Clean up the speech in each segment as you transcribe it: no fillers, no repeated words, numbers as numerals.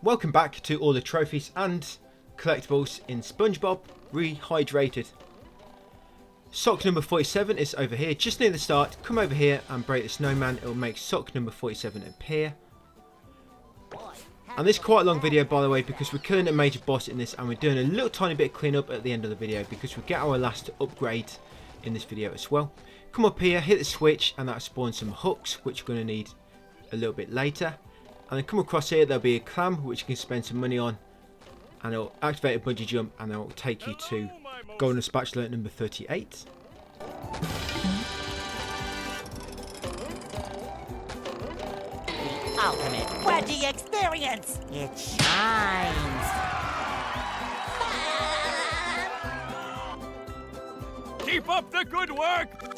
Welcome back to all the trophies and collectibles in Spongebob Rehydrated. Sock number 47 is over here, just near the start. Come over here and break the snowman, it will make sock number 47 appear. And this is quite a long video, by the way, because we're killing a major boss in this and we're doing a little tiny bit of cleanup at the end of the video because we get our last upgrade in this video as well. Come up here, hit the switch, and that'll spawn some hooks, which we're going to need a little bit later. And then come across here, there'll be a clam which you can spend some money on, and it'll activate a bungee jump, and it'll take you to golden spatula number 38. The ultimate wedgie experience! It shines! Keep up the good work!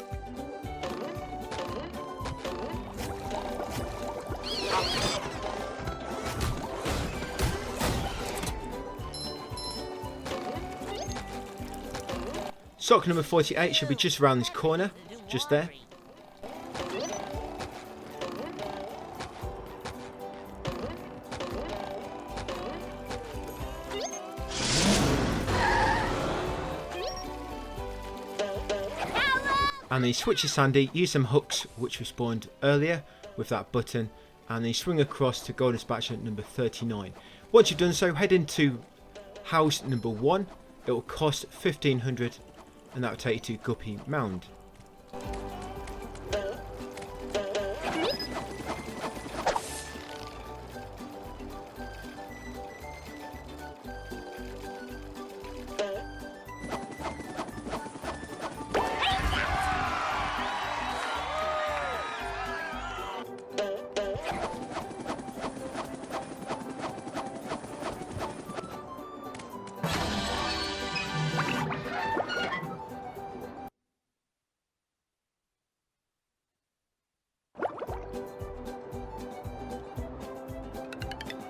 Sock number 48 should be just around this corner, just there. And then you switch to Sandy, use some hooks which we spawned earlier with that button, and then you swing across to golden spatula number 39. Once you've done so, head into house number 1. It will cost 1500, and that will take you to Guppy Mound.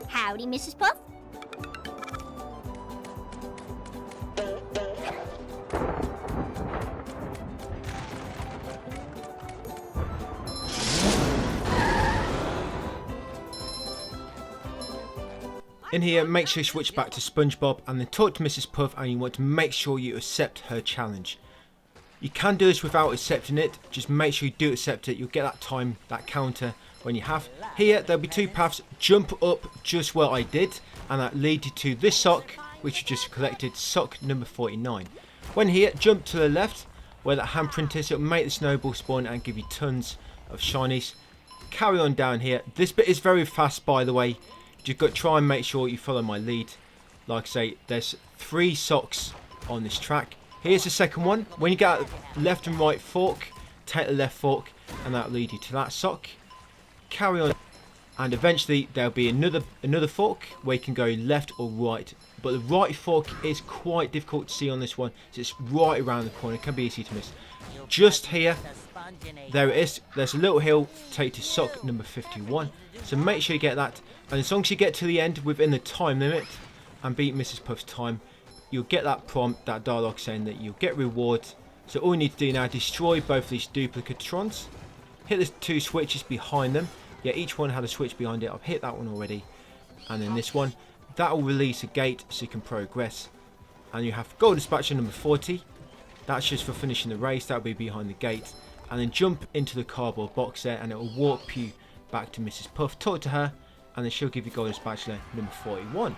Howdy, Mrs. Puff. In here, make sure you switch back to Spongebob and then talk to Mrs. Puff, and you want to make sure you accept her challenge. You can do this without accepting it, just make sure you do accept it. You'll get that time, that counter when you have. Here there'll be two paths. Jump up just where I did, and that leads you to this sock which you just collected, sock number 49. When here, jump to the left where that handprint is. It'll make the snowball spawn and give you tons of shinies. Carry on down here. This bit is very fast, by the way. You've got to try and make sure you follow my lead. Like I say, there's 3 socks on this track. Here's the second one. When you get left and right fork, take the left fork, and that'll lead you to that sock. Carry on, and eventually there'll be another fork where you can go left or right, but the right fork is quite difficult to see on this one, so it's right around the corner. It can be easy to miss. Just here, there it is. There's a little hill take to sock number 51, so make sure you get that, and as long as you get to the end within the time limit and beat Mrs. Puff's time, you'll get that prompt, that dialogue saying that you'll get rewards. So all you need to do now, destroy both these duplicatrons, hit the 2 switches behind them. Yeah, each one had a switch behind it. I've hit that one already. And then this one, that will release a gate so you can progress. And you have golden spatula number 40. That's just for finishing the race. That'll be behind the gate. And then jump into the cardboard box there, and it will warp you back to Mrs. Puff. Talk to her, and then she'll give you golden spatula number 41.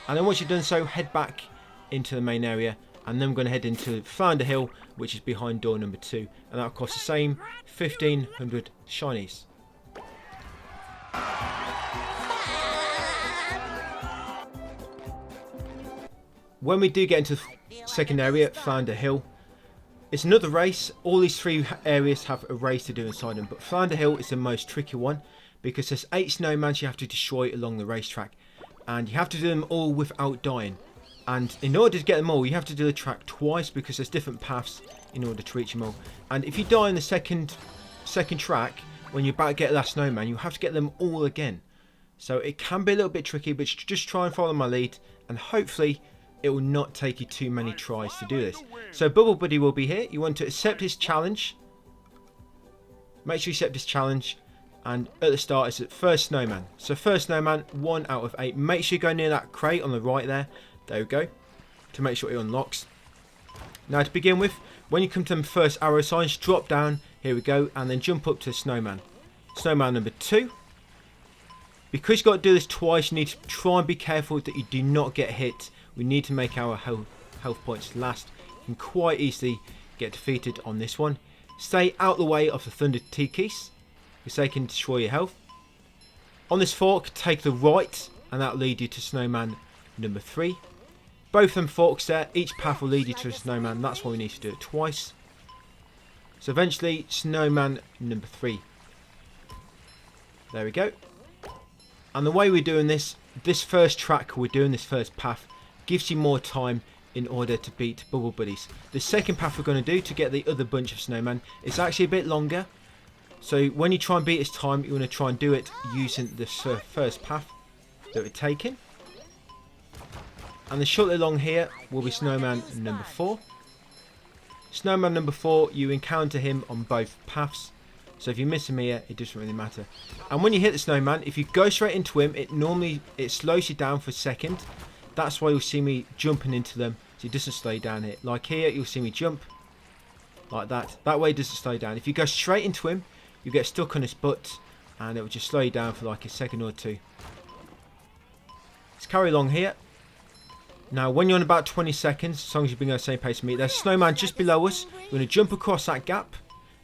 And then once you've done so, head back into the main area, and then I'm going to head into Flounder Hill, which is behind door number 2, and that'll cost the same 1500 shinies. When we do get into the second area, Flounder Hill, it's another race. All these 3 areas have a race to do inside them, but Flounder Hill is the most tricky one because there's 8 snowmans you have to destroy along the racetrack, and you have to do them all without dying. And in order to get them all, you have to do the track twice because there's different paths in order to reach them all. And if you die in the second track, when you're about to get that snowman, you have to get them all again. So it can be a little bit tricky, but just try and follow my lead, and hopefully it will not take you too many tries to do this. So Bubble Buddy will be here. You want to accept his challenge. Make sure you accept his challenge, And at the start is the first snowman. So first snowman, 1 out of 8. Make sure you go near that crate on the right there. There we go. To make sure it unlocks. Now to begin with, when you come to the first arrow signs, drop down. Here we go. And then jump up to snowman. Snowman number 2. Because you've got to do this twice, you need to try and be careful that you do not get hit. We need to make our health points last. You can quite easily get defeated on this one. Stay out the way of the Thunder Tikis, because they can destroy your health. On this fork, take the right, and that will lead you to snowman number 3. Both them forks there, each path will lead you to a snowman. That's why we need to do it twice. So eventually, snowman number 3. There we go. And the way we're doing this first track we're doing, this first path, gives you more time in order to beat Bubble Buddies. The second path we're going to do to get the other bunch of snowmen is actually a bit longer. So when you try and beat its time, you want to try and do it using the first path that we're taking. And the shortly along here will be snowman number 4. Snowman number 4, you encounter him on both paths. So if you miss him here, it doesn't really matter. And when you hit the snowman, if you go straight into him, it slows you down for a second. That's why you'll see me jumping into them, so it doesn't slow you down here. Like here, you'll see me jump like that. That way it doesn't slow you down. If you go straight into him, you get stuck on his butt, and it will just slow you down for like a second or two. Let's carry along here. Now, when you're on about 20 seconds, as long as you've been going at the same pace as me, there's a snowman just below us. You're going to jump across that gap.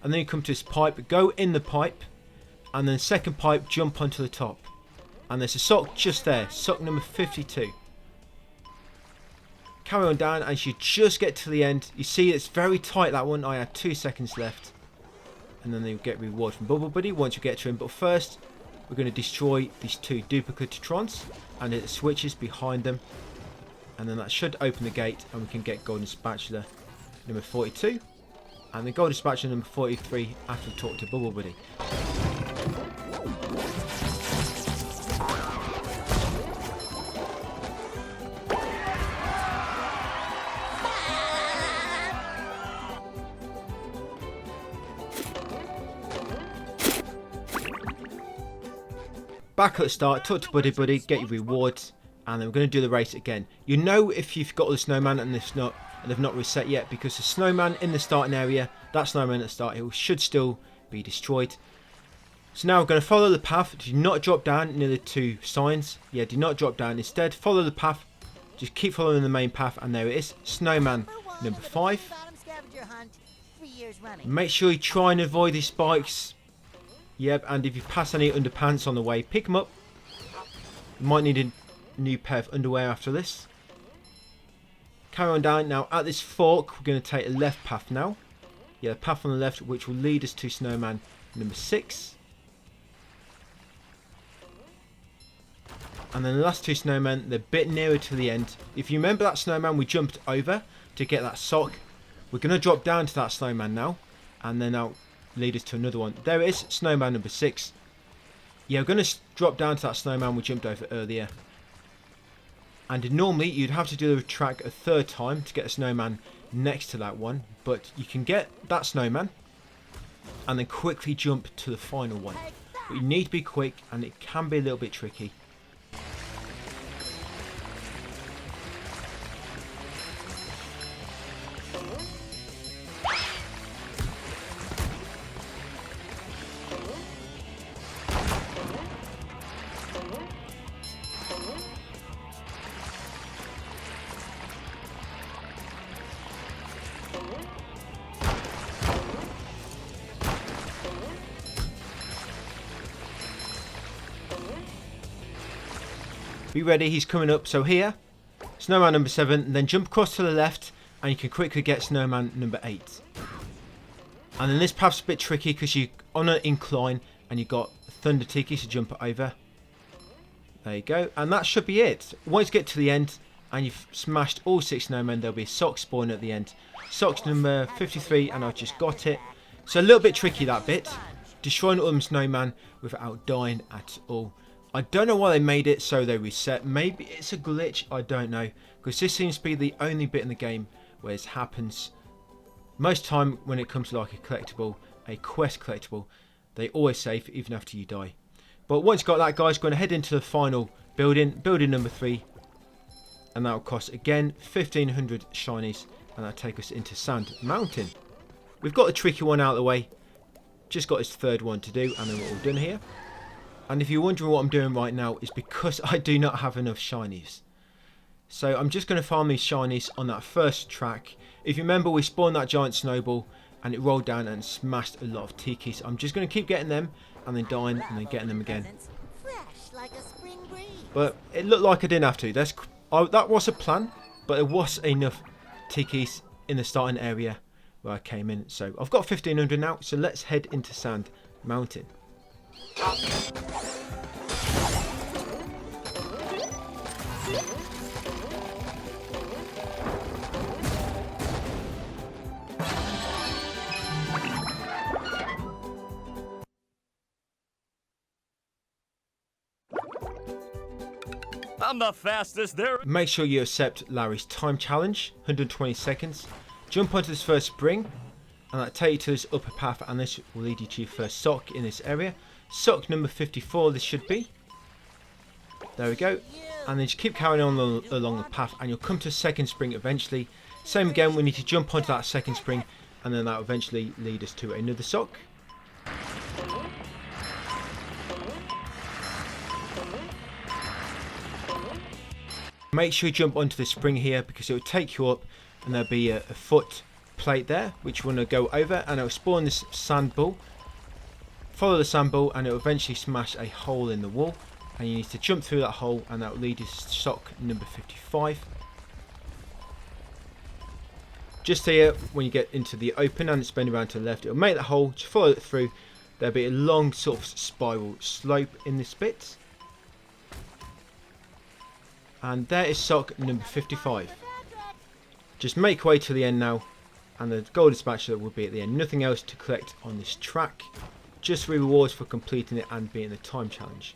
And then you come to this pipe, go in the pipe, and then second pipe, jump onto the top. And there's a sock just there, sock number 52. Carry on down, and you just get to the end. You see it's very tight, that one. I had 2 seconds left. And then you'll get reward from Bubble Buddy once you get to him. But first, we're going to destroy these 2 duplicatrons, and hit the switches behind them. And then that should open the gate, and we can get Golden Spatula number 42. And the Golden Spatula number 43 after we talk to Bubble Buddy. Back at the start, talk to Buddy, get your rewards, and then we're going to do the race again. You know if you've got the snowman and they've not reset yet, because the snowman in the starting area, that snowman at the start hill, should still be destroyed. So now we're going to follow the path. Do not drop down near the 2 signs. Yeah, do not drop down. Instead, follow the path. Just keep following the main path, and there it is. Snowman number 5. Make sure you try and avoid these spikes. Yep, and if you pass any underpants on the way, pick them up. You might need a new pair of underwear after this. Carry on down. Now at this fork, we're going to take a left path now. Yeah, the path on the left, which will lead us to snowman number 6. And then the last 2 snowmen, they're a bit nearer to the end. If you remember that snowman we jumped over to get that sock, we're going to drop down to that snowman now, and then that'll lead us to another one. There it is, snowman number 6. Yeah, we're going to drop down to that snowman we jumped over earlier. And normally you'd have to do the track a 3rd time to get a snowman next to that one, but you can get that snowman and then quickly jump to the final one. But you need to be quick, and it can be a little bit tricky. Be ready, he's coming up. So here, snowman number 7, then jump across to the left, and you can quickly get snowman number 8. And then this path's a bit tricky because you're on an incline and you've got Thunder Tiki to jump over. There you go, and that should be it. Once you get to the end and you've smashed all 6 snowmen, there'll be a sock spawn at the end. Sock's number 53, and I've just got it. So a little bit tricky, that bit. Destroying all them snowman without dying at all. I don't know why they made it so they reset. Maybe it's a glitch, I don't know. Because this seems to be the only bit in the game where this happens. Most time when it comes to like a collectible, a quest collectible, They're always safe even after you die. But once you've got that, guys, going to head into the final building number 3. And that will cost, again, 1500 shinies. And that'll take us into Sand Mountain. We've got the tricky one out of the way. Just got this third one to do, and then we're all done here. And if you're wondering what I'm doing right now, it's because I do not have enough shinies. So I'm just going to farm these shinies on that first track. If you remember, we spawned that giant snowball and it rolled down and smashed a lot of tikis. I'm just going to keep getting them and then dying and then getting them again. But it looked like I didn't have to. That was a plan, but there was enough tikis in the starting area where I came in. So I've got 1500 now, so let's head into Sand Mountain. I'm the fastest there. Make sure you accept Larry's time challenge, 120 seconds. Jump onto this first spring, and that'll take you to this upper path, and this will lead you to your first sock in this area. Sock number 54, this should be. There we go. And then just keep carrying on along the path, and you'll come to a second spring eventually. Same again, we need to jump onto that second spring, and then that will eventually lead us to another sock. Make sure you jump onto the spring here, because it will take you up and there'll be a foot plate there which you want to go over, and it will spawn this sand ball. Follow the sand ball and it will eventually smash a hole in the wall, and you need to jump through that hole, and that will lead you to sock number 55. Just here, when you get into the open and it's bending around to the left, it will make that hole. Just follow it through. There'll be a long sort of spiral slope in this bit. And there is sock number 55. Just make your way to the end now, and the golden spatula will be at the end. Nothing else to collect on this track, just rewards for completing it and beating the time challenge.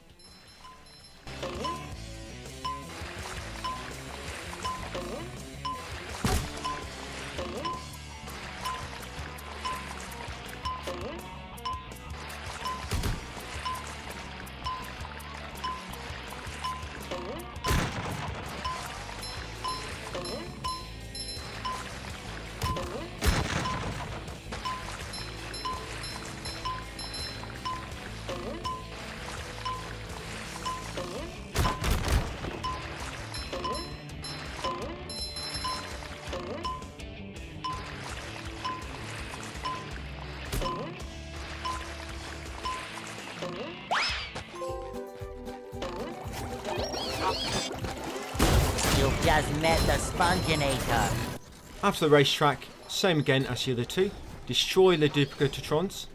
You've just met the Sponginator. After the racetrack, same again as the other two. Destroy the duplicatrons,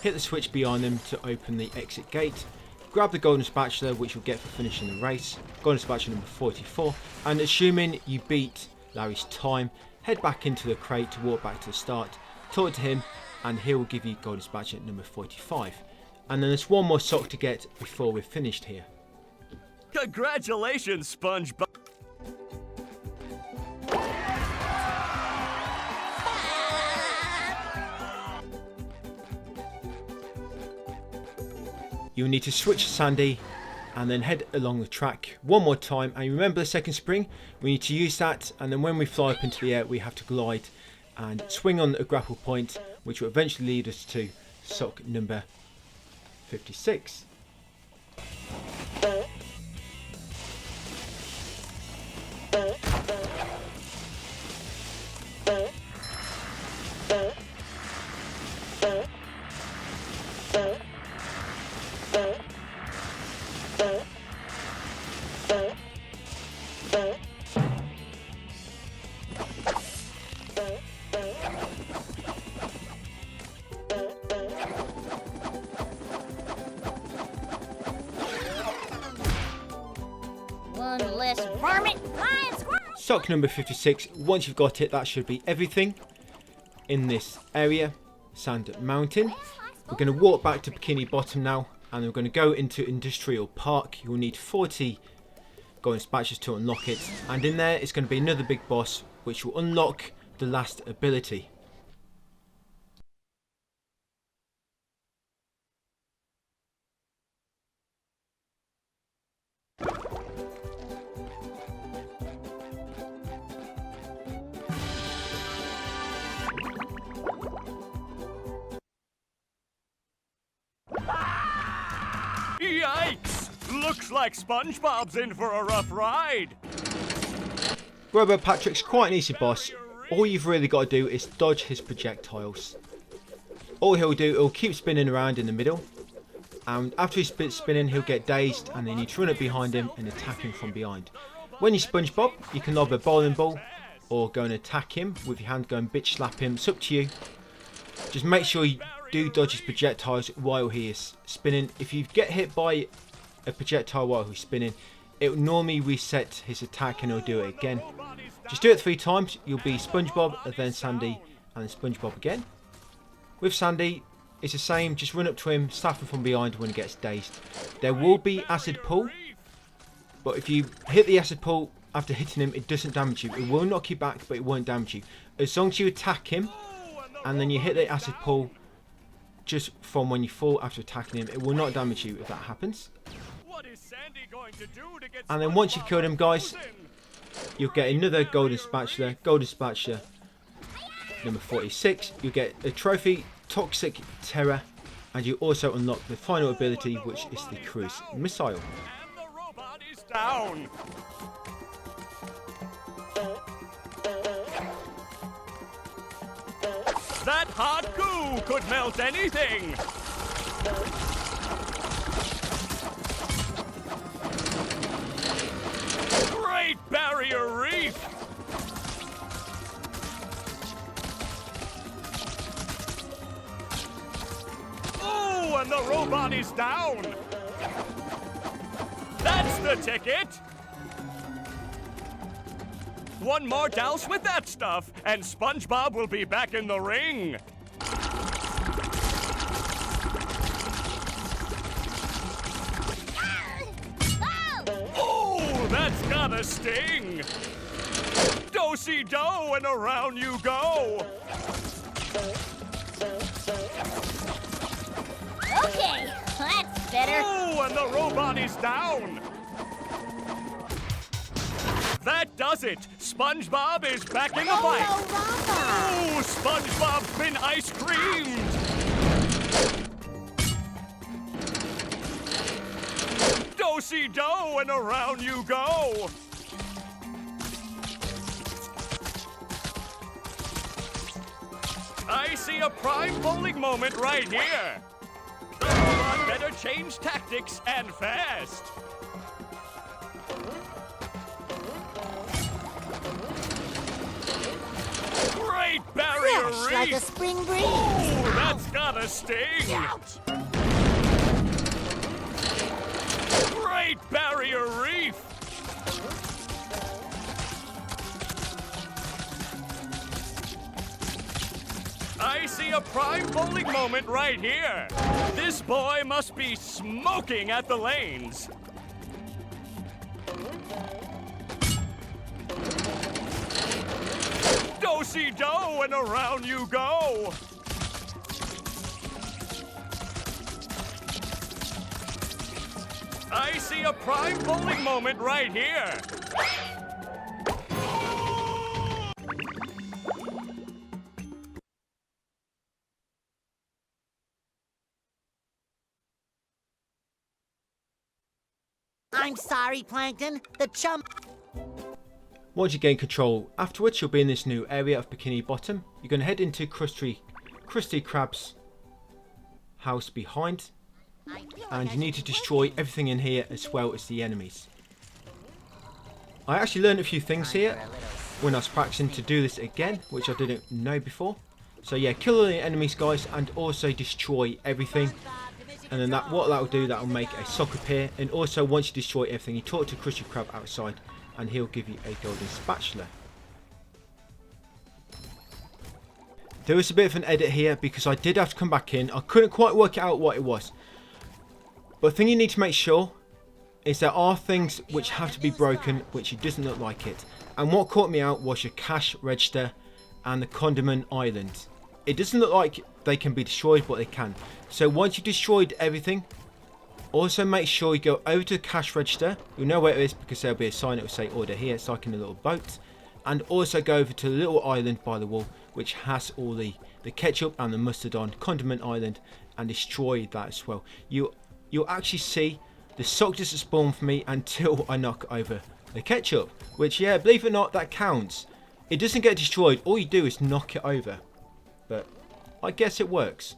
hit the switch behind them to open the exit gate, grab the golden spatula which you'll get for finishing the race, golden spatula number 44, and assuming you beat Larry's time, head back into the crate to walk back to the start, talk to him, and he will give you golden spatula number 45. And then there's one more sock to get before we're finished here. Congratulations, Spongebob. You'll need to switch to Sandy and then head along the track one more time, and remember the second spring, we need to use that, and then when we fly up into the air we have to glide and swing on a grapple point which will eventually lead us to sock number 56. One less varmint, flying squirrel. Sock number 56, once you've got it, that should be everything in this area, Sand Mountain. We're going to walk back to Bikini Bottom now, and we're going to go into Industrial Park. You'll need 40 golden spatulas to unlock it, and in there it's going to be another big boss which will unlock the last ability. Looks like SpongeBob's in for a rough ride. Robo Patrick's quite an easy boss. All you've really got to do is dodge his projectiles. All he'll do, he'll keep spinning around in the middle. And after he's spinning, he'll get dazed and then you need to run up behind him and attack him from behind. When you're SpongeBob, you can lob a bowling ball or go and attack him with your hand, go and bitch slap him. It's up to you. Just make sure you do dodge his projectiles while he is spinning. If you get hit by a projectile while he's spinning, it will normally reset his attack and he'll do it again. Just do it 3 times. You'll be SpongeBob and then Sandy and then SpongeBob again. With Sandy, it's the same. Just run up to him, slap him from behind when he gets dazed. There will be acid pull, but if you hit the acid pull after hitting him, it doesn't damage you. It will knock you back, but it won't damage you. As long as you attack him and then you hit the acid pull just from when you fall after attacking him, it will not damage you if that happens. And then once you've killed him, guys, you'll get another golden spatula number 46. You'll get a trophy, Toxic Terror, and you also unlock the final ability, which is the cruise missile. And the robot is down. That hot goo could melt anything. Great Barrier Reef. Oh, and the robot is down. That's the ticket. One more douse with that stuff, and SpongeBob will be back in the ring. Oh, that's gotta sting. Do-si-do, and around you go. Okay, that's better. Oh, and the robot is down. That does it. SpongeBob is back in the fight. Oh, SpongeBob's been ice creamed. Do-si-do, and around you go. I see a prime bowling moment right here. The robot better change tactics and fast. Great Barrier Fresh Reef! like a spring breeze. Ooh, that's gotta sting! Ouch. Great Barrier Reef! I see a prime bowling moment right here. This boy must be smoking at the lanes. Do-si-do, and around you go. I see a prime bowling moment right here. I'm sorry, Plankton. The chum... Once you gain control, afterwards you'll be in this new area of Bikini Bottom. You're going to head into Krusty Krab's house behind, and you need to destroy everything in here as well as the enemies. I actually learned a few things here when I was practicing to do this again, which I didn't know before. So yeah, kill all the enemies, guys, and also destroy everything. And then what that will do, that will make a sock appear. And also, once you destroy everything, you talk to Krusty Krab outside, and he'll give you a golden spatula. There was a bit of an edit here because I did have to come back in. I couldn't quite work out what it was. But the thing you need to make sure is there are things which have to be broken, which it doesn't look like it. And what caught me out was your cash register and the condiment island. It doesn't look like they can be destroyed, but they can. So once you've destroyed everything, also make sure you go over to the cash register. You'll know where it is because there'll be a sign that will say order here. It's like in a little boat. And also go over to the little island by the wall, which has all the ketchup and the mustard on, condiment island, and destroy that as well. You'll actually see the sock doesn't spawn for me until I knock over the ketchup. Which, yeah, believe it or not, that counts. It doesn't get destroyed. All you do is knock it over. But I guess it works.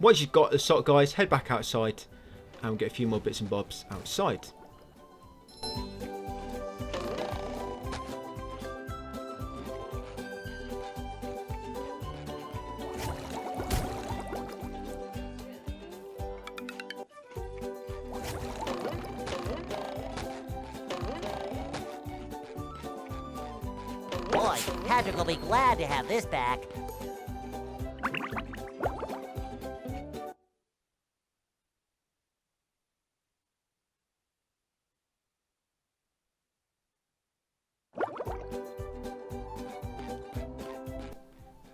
Once you've got the sock, guys, head back outside and we'll get a few more bits and bobs outside. Boy, Patrick will be glad to have this back.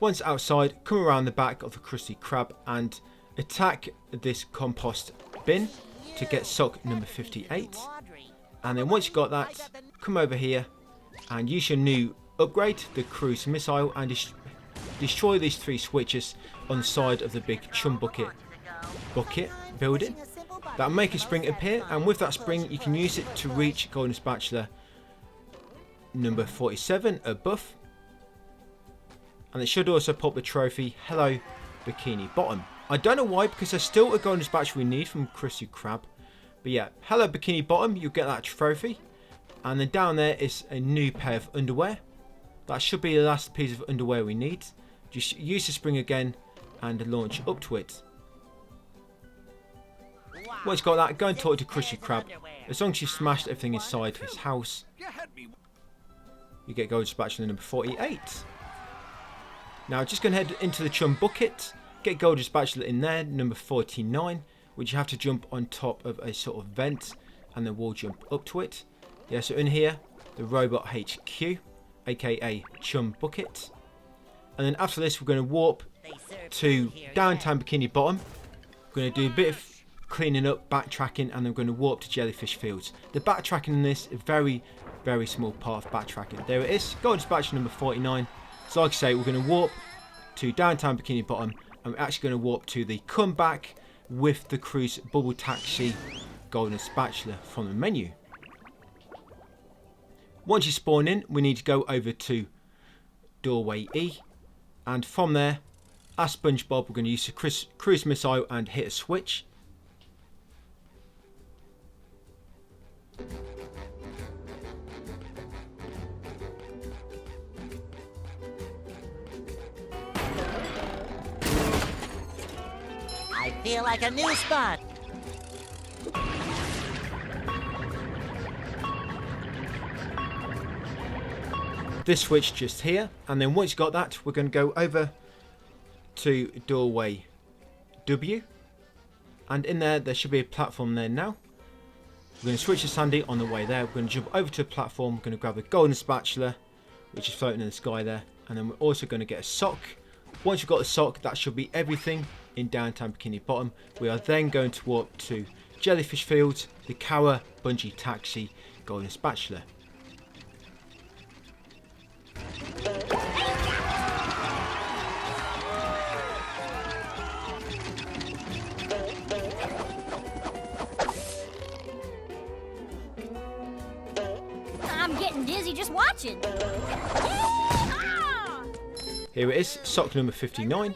Once outside, come around the back of the Krusty Krab and attack this compost bin to get sock number 58. And then once you got that, come over here and use your new upgrade, the cruise missile, and destroy these 3 switches on the side of the big Chum Bucket building. That'll make a spring appear, and with that spring you can use it to reach Golden Spatula number 47 above. And it should also pop the trophy, Hello Bikini Bottom. I don't know why, because there's still a Golden Spatula we need from Krusty Krab. But yeah, Hello Bikini Bottom, you'll get that trophy. And then down there is a new pair of underwear. That should be the last piece of underwear we need. Just use the spring again and launch up to it. Once you've got that, go and talk to Krusty Krab. As long as you've smashed everything inside his house, you get Golden Spatula number 48. Now just go and head into the Chum Bucket, get Golden Spatula in there, number 49, which you have to jump on top of a sort of vent and then wall jump up to it. Yeah, so in here, the Robot HQ, aka Chum Bucket. And then after this, we're going to warp to downtown Bikini Bottom. We're going to do a bit of cleaning up, backtracking, and then we're going to warp to Jellyfish Fields. The backtracking in this is a very, very small part of backtracking. There it is, Golden Spatula number 49. So like I say, we're going to warp to downtown Bikini Bottom, and we're actually going to warp to the comeback with the cruise bubble taxi Golden Spatula from the menu. Once you spawn in, we need to go over to doorway E, and from there, as Spongebob, we're going to use the cruise missile and hit a switch. I feel like a new spot. This switch just here, and then once you got that, we're going to go over to doorway W, and in there should be a platform there now. We're going to switch to Sandy on the way there. We're going to jump over to a platform. We're going to grab the Golden Spatula, which is floating in the sky there, and then we're also going to get a sock. Once you've got the sock, that should be everything in downtown Bikini Bottom. We are then going to warp to Jellyfish Fields, the Cowa-Bungee taxi Golden Spatula. I'm getting dizzy just watching. Here it is, sock number 59.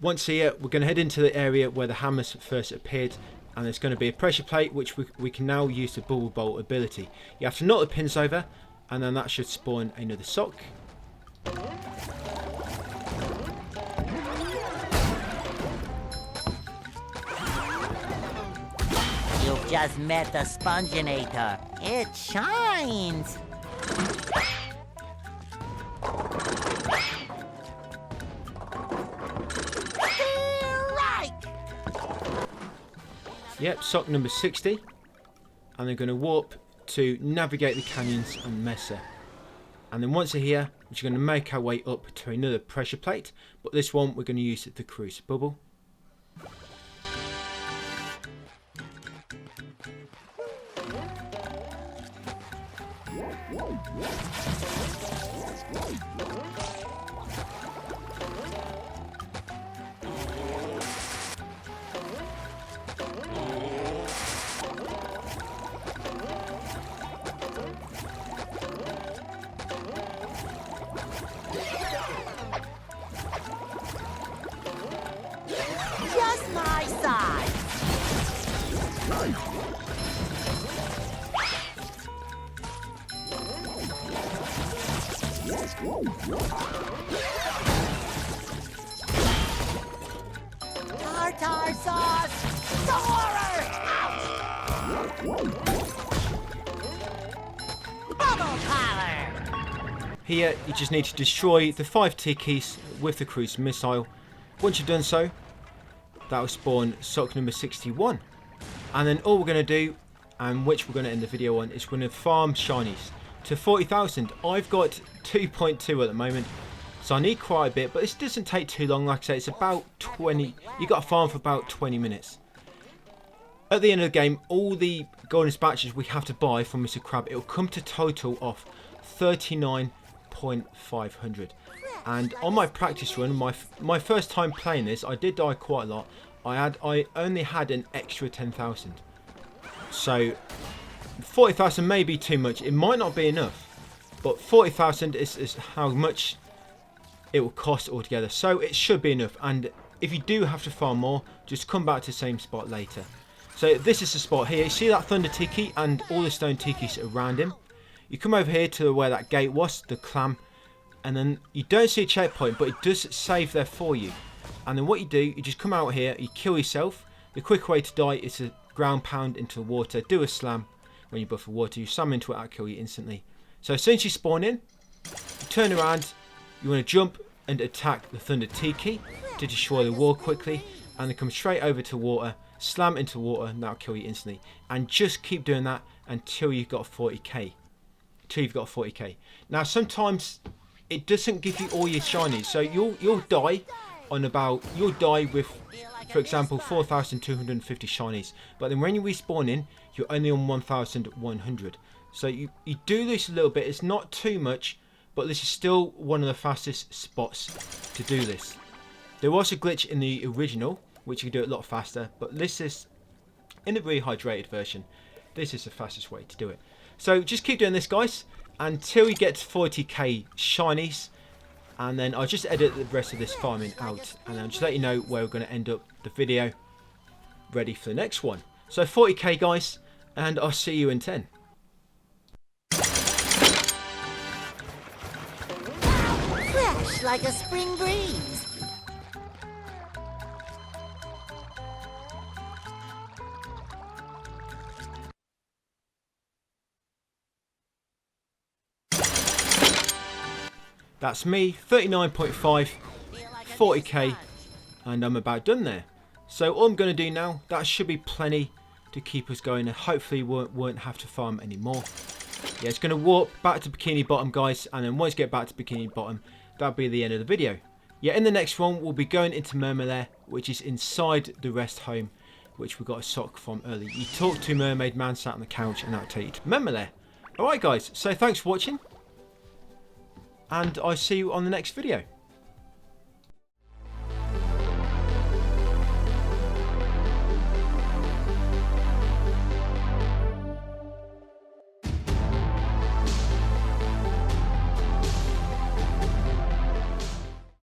Once here, we're going to head into the area where the hammers first appeared, and there's going to be a pressure plate which we can now use the bubble bolt ability. You have to knock the pins over, and then that should spawn another sock. You've just met the Sponginator. It shines. Yep, sock number 60. And they're going to warp to navigate the Canyons and Mesas. And then once they're here, we're going to make our way up to another pressure plate. But this one, we're going to use the cruise bubble. Just my size. Tartar sauce. Soarer. Bubble collar. Here, you just need to destroy the 5 tikis with the cruise missile. Once you've done so, that will spawn sock number 61. And then all we're going to do, and which we're going to end the video on, is we're going to farm shinies to 40,000. I've got 2.2 at the moment, so I need quite a bit, but this doesn't take too long. Like I say, it's about 20, you got to farm for about 20 minutes. At the end of the game, all the golden spatulas we have to buy from Mr. Krab, it will come to total of 39,500. And on my practice run, my first time playing this, I did die quite a lot. I only had an extra 10,000. So 40,000 may be too much. It might not be enough, but 40,000 is how much it will cost altogether. So it should be enough. And if you do have to farm more, just come back to the same spot later. So this is the spot here. You see that Thunder Tiki and all the stone tikis around him. You come over here to where that gate was, the clam. And then you don't see a checkpoint, but it does save there for you. And then what you do, you just come out here, you kill yourself. The quick way to die is to ground pound into the water, do a slam. When you buff the water, you slam into it, that'll kill you instantly. So as soon as you spawn in, you turn around, you want to jump and attack the Thunder Tiki to destroy the wall quickly. And then come straight over to water, slam into water, and that'll kill you instantly. And just keep doing that until you've got 40k. Until you've got 40k. Now sometimes it doesn't give you all your shinies, so you'll die with, for example, 4,250 shinies, but then when you respawn in, you're only on 1,100. So you do this a little bit. It's not too much, but this is still one of the fastest spots to do this. There was a glitch in the original which you can do it a lot faster, but this is in the rehydrated version. This is the fastest way to do it. So just keep doing this, guys, until you get to 40k shinies, and then I'll just edit the rest of this farming out, and I'll just let you know where we're going to end up the video, ready for the next one. So 40k, guys, and I'll see you in 10. Fresh like a spring breeze. That's me, 39.5, 40k, and I'm about done there. So all I'm going to do now, that should be plenty to keep us going, and hopefully won't have to farm anymore. Yeah, it's going to warp back to Bikini Bottom, guys, and then once you get back to Bikini Bottom, that'll be the end of the video. Yeah, in the next one, we'll be going into Mermaid, which is inside the rest home, which we got a sock from earlier. You talk to Mermaid Man sat on the couch, and that'll take you to Mermaid. Alright, guys, so thanks for watching, and I'll see you on the next video.